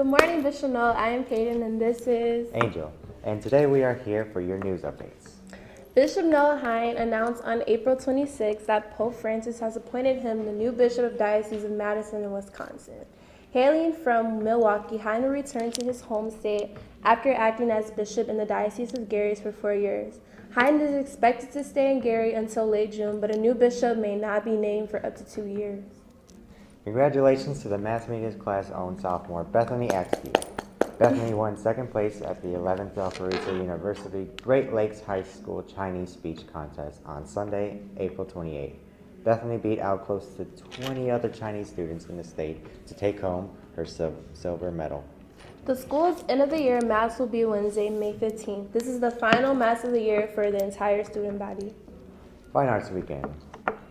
Good morning, Bishop Noel. I am Peyton, and this is Angel, and today we are here for your news updates. Bishop Noel Hine announced on April 26 that Pope Francis has appointed him the new Bishop of Diocese of Madison in Wisconsin. Hailing from Milwaukee, Hine will return to his home state after acting as bishop in the Diocese of Gary for 4 years. Hine is expected to stay in Gary until late June, but a new bishop may not be named for up to 2 years. Congratulations to the mathematics class owned sophomore Bethany Axby. Bethany won second place at the 11th Valparaiso University Great Lakes High School Chinese Speech Contest on Sunday, April 28. Bethany beat out close to 20 other Chinese students in the state to take home her silver medal. The school's end of the year Mass will be Wednesday, May 15th. This is the final Mass of the year for the entire student body. Fine Arts Weekend.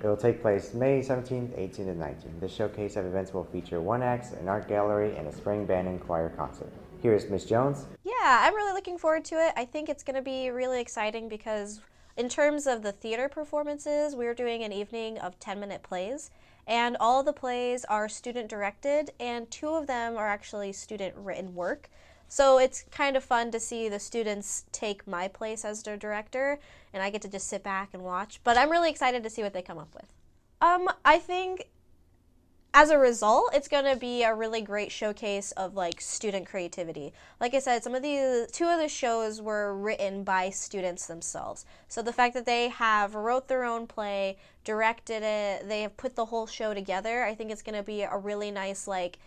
It will take place May 17th, 18th, and 19th. This showcase of events will feature one act, an art gallery, and a spring band and choir concert. Here is Miss Jones. Yeah, I'm really looking forward to it. I think it's going to be really exciting because in terms of the theater performances, we're doing an evening of 10-minute plays, and all of the plays are student-directed, and 2 of them are actually student-written work. So it's kind of fun to see the students take my place as their director, and I get to just sit back and watch. But I'm really excited to see what they come up with. I think as a result, it's going to be a really great showcase of like student creativity. Like I said, 2 of the shows were written by students themselves. So the fact that they have wrote their own play, directed it, they have put the whole show together, I think it's going to be a really nice like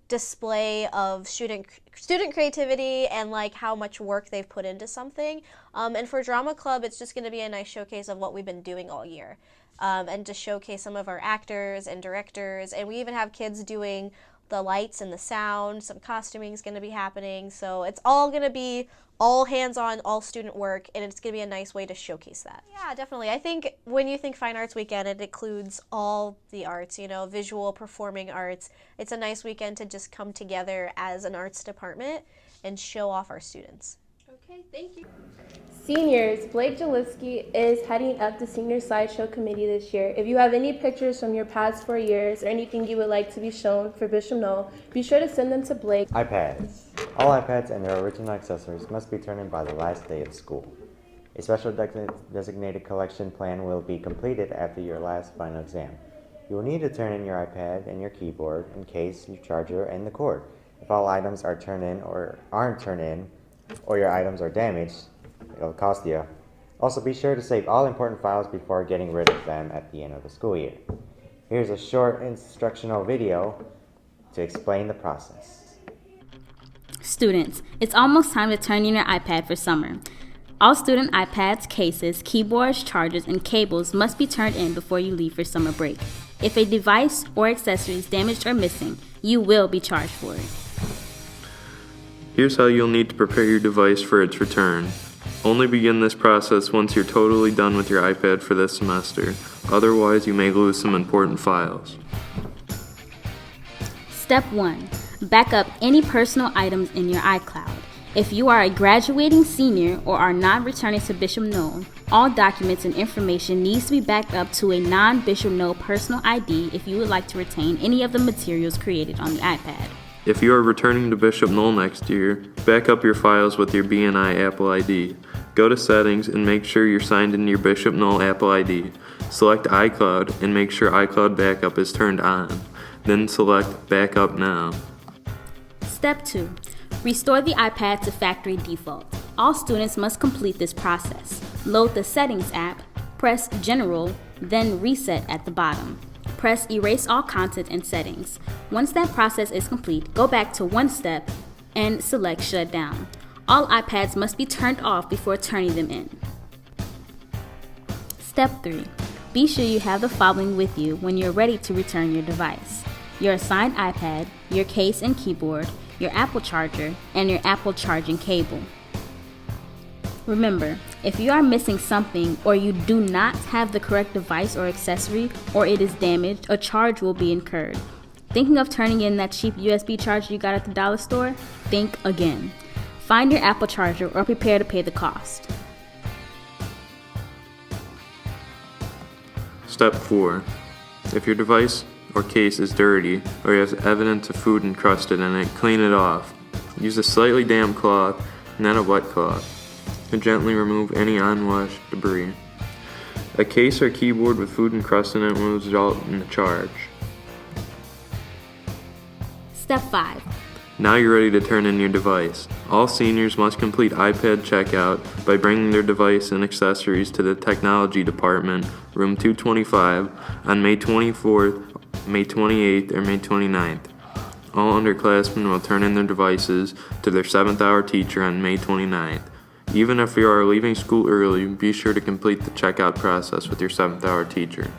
display of student creativity and like how much work they've put into something. And for Drama Club, it's just going to be a nice showcase of what we've been doing all year. And to showcase some of our actors and directors. And we even have kids doing the lights and the sound. Some costuming is going to be happening. So it's all going to be all hands-on, all student work, and it's going to be a nice way to showcase that. Yeah, definitely. I think when you think Fine Arts Weekend, it includes all the arts, visual, performing arts. It's a nice weekend to just come together as an arts department and show off our students. Okay, thank you. Seniors, Blake Jaliski is heading up the Senior Slideshow Committee this year. If you have any pictures from your past 4 years or anything you would like to be shown for Bishop Noel, be sure to send them to Blake. iPads. All iPads and their original accessories must be turned in by the last day of school. A special designated collection plan will be completed after your last final exam. You will need to turn in your iPad and your keyboard, and case, your charger, and the cord. If all items are turned in or aren't turned in, or your items are damaged, it'll cost you. Also, be sure to save all important files before getting rid of them at the end of the school year. Here's a short instructional video to explain the process. Students, it's almost time to turn in your iPad for summer. All student iPads, cases, keyboards, chargers, and cables must be turned in before you leave for summer break. If a device or accessory is damaged or missing, you will be charged for it. Here's how you'll need to prepare your device for its return. Only begin this process once you're totally done with your iPad for this semester. Otherwise, you may lose some important files. Step 1. Back up any personal items in your iCloud. If you are a graduating senior or are not returning to Bishop Noel, all documents and information needs to be backed up to a non-Bishop Noel personal ID if you would like to retain any of the materials created on the iPad. If you are returning to Bishop Noel next year, back up your files with your BNN Apple ID. Go to Settings and make sure you're signed into your Bishop Noel Apple ID. Select iCloud and make sure iCloud Backup is turned on. Then select Backup Now. Step 2. Restore the iPad to factory default. All students must complete this process. Load the Settings app, press General, then Reset at the bottom. Press Erase all content and settings. Once that process is complete, go back to one step and select Shut Down. All iPads must be turned off before turning them in. Step 3. Be sure you have the following with you when you're ready to return your device: your assigned iPad, your case and keyboard, your Apple charger, and your Apple charging cable. Remember, if you are missing something or you do not have the correct device or accessory, or it is damaged, a charge will be incurred. Thinking of turning in that cheap USB charger you got at the dollar store? Think again. Find your Apple charger or prepare to pay the cost. Step 4. If your device or case is dirty or has evidence of food encrusted in it, clean it off. Use a slightly damp cloth and then a wet cloth to gently remove any unwashed debris. A case or keyboard with food encrusted in it will result in a charge. Step 5. Now you're ready to turn in your device. All seniors must complete iPad checkout by bringing their device and accessories to the Technology Department, room 225, on May 24th, May 28th, or May 29th. All underclassmen will turn in their devices to their 7th hour teacher on May 29th. Even if you are leaving school early, be sure to complete the checkout process with your 7th hour teacher.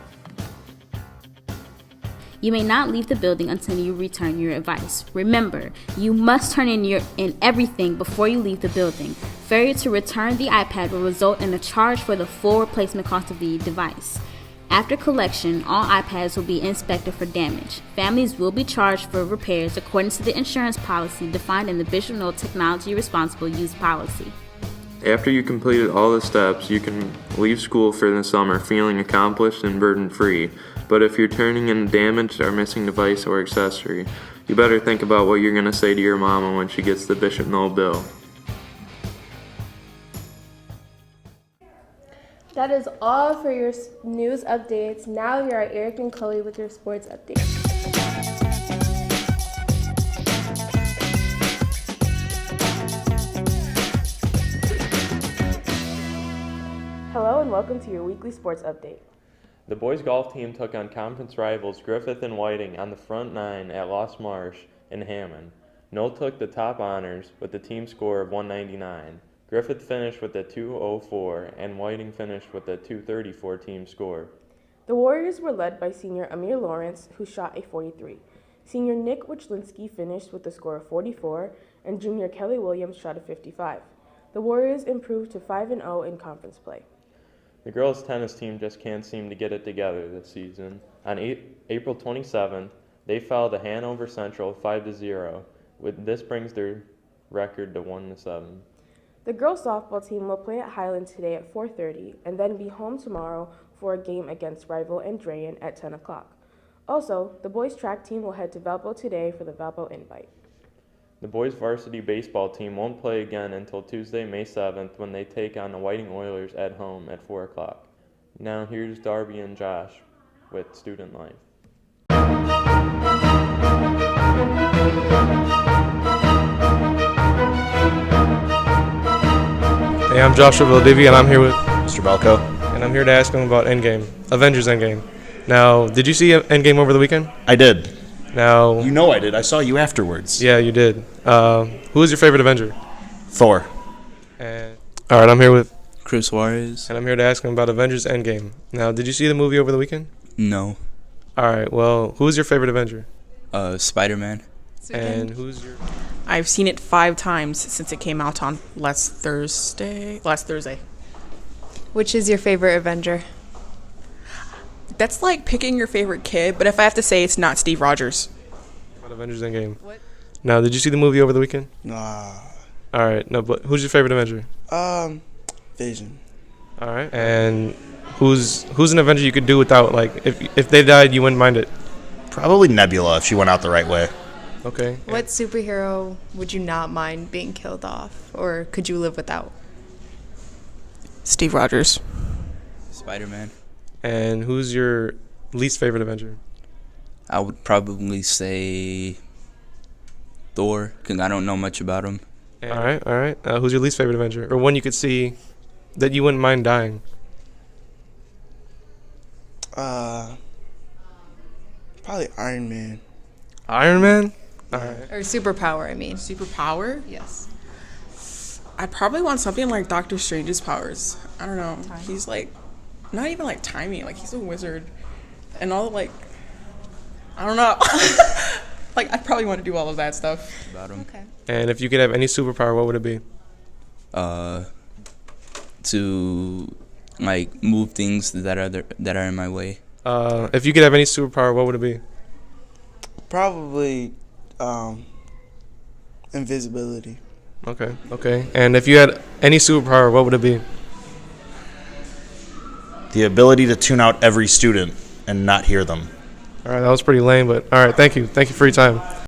You may not leave the building until you return your device. Remember, you must turn in everything before you leave the building. Failure to return the iPad will result in a charge for the full replacement cost of the device. After collection, all iPads will be inspected for damage. Families will be charged for repairs according to the insurance policy defined in the Bishop Knoll Technology Responsible Use Policy. After you completed all the steps, you can leave school for the summer feeling accomplished and burden-free. But if you're turning in a damaged or missing device or accessory, you better think about what you're going to say to your mama when she gets the Bishop Knoll bill. That is all for your news updates. Now here are Eric and Chloe with your sports updates. Hello and welcome to your weekly sports update. The boys golf team took on conference rivals Griffith and Whiting on the front nine at Lost Marsh in Hammond. Knoll took the top honors with the team score of 199. Griffith finished with a 204 and Whiting finished with a 234 team score. The Warriors were led by senior Amir Lawrence, who shot a 43. Senior Nick Wichlinski finished with a score of 44, and junior Kelly Williams shot a 55. The Warriors improved to 5-0 in conference play. The girls' tennis team just can't seem to get it together this season. On April 27th, they fell to Hanover Central 5-0. This brings their record to 1-7. The girls' softball team will play at Highland today at 4:30 and then be home tomorrow for a game against rival Andrean at 10 o'clock. Also, the boys' track team will head to Valpo today for the Valpo Invite. The boys' varsity baseball team won't play again until Tuesday, May 7th, when they take on the Whiting Oilers at home at 4 o'clock. Now here's Darby and Josh with Student Life. Hey, I'm Joshua Valdivia, and I'm here with Mr. Belko. and I'm here to ask him about Endgame, Avengers Endgame. Now, did you see Endgame over the weekend? I did. Now, You know I did. I saw you afterwards. yeah, you did. Who is your favorite Avenger? Thor. And all right, I'm here with, Chris Juarez? and I'm here to ask him about Avengers Endgame. Now, did you see the movie over the weekend? No. All right, well, who is your favorite Avenger? Spider-Man. And who's your? I've seen it 5 times since it came out on last Thursday. Which is your favorite Avenger? That's like picking your favorite kid, but if I have to say, it's not Steve Rogers. About Avengers Endgame. What? Now, did you see the movie over the weekend? Nah. All right, no, but who's your favorite Avenger? Vision. All right, and who's an Avenger you could do without? Like, if they died, you wouldn't mind it. Probably Nebula if she went out the right way. Okay. What superhero would you not mind being killed off, or could you live without? Steve Rogers. Spider-Man. And who's your least favorite Avenger? I would probably say Thor, because I don't know much about him. All right. Who's your least favorite Avenger, or one you could see that you wouldn't mind dying? Probably Iron Man. Iron Man. All right. Or superpower, I mean. Superpower? Yes. I probably want something like Doctor Strange's powers. I don't know. He's like, not even like timing. Like, he's a wizard. And all like, I don't know. Like, I probably want to do all of that stuff. About him. Okay. And if you could have any superpower, what would it be? To like move things that are in my way. If you could have any superpower, what would it be? Probably invisibility. Okay. And if you had any superpower, what would it be? The ability to tune out every student and not hear them. All right, that was pretty lame, but all right, thank you. Thank you for your time.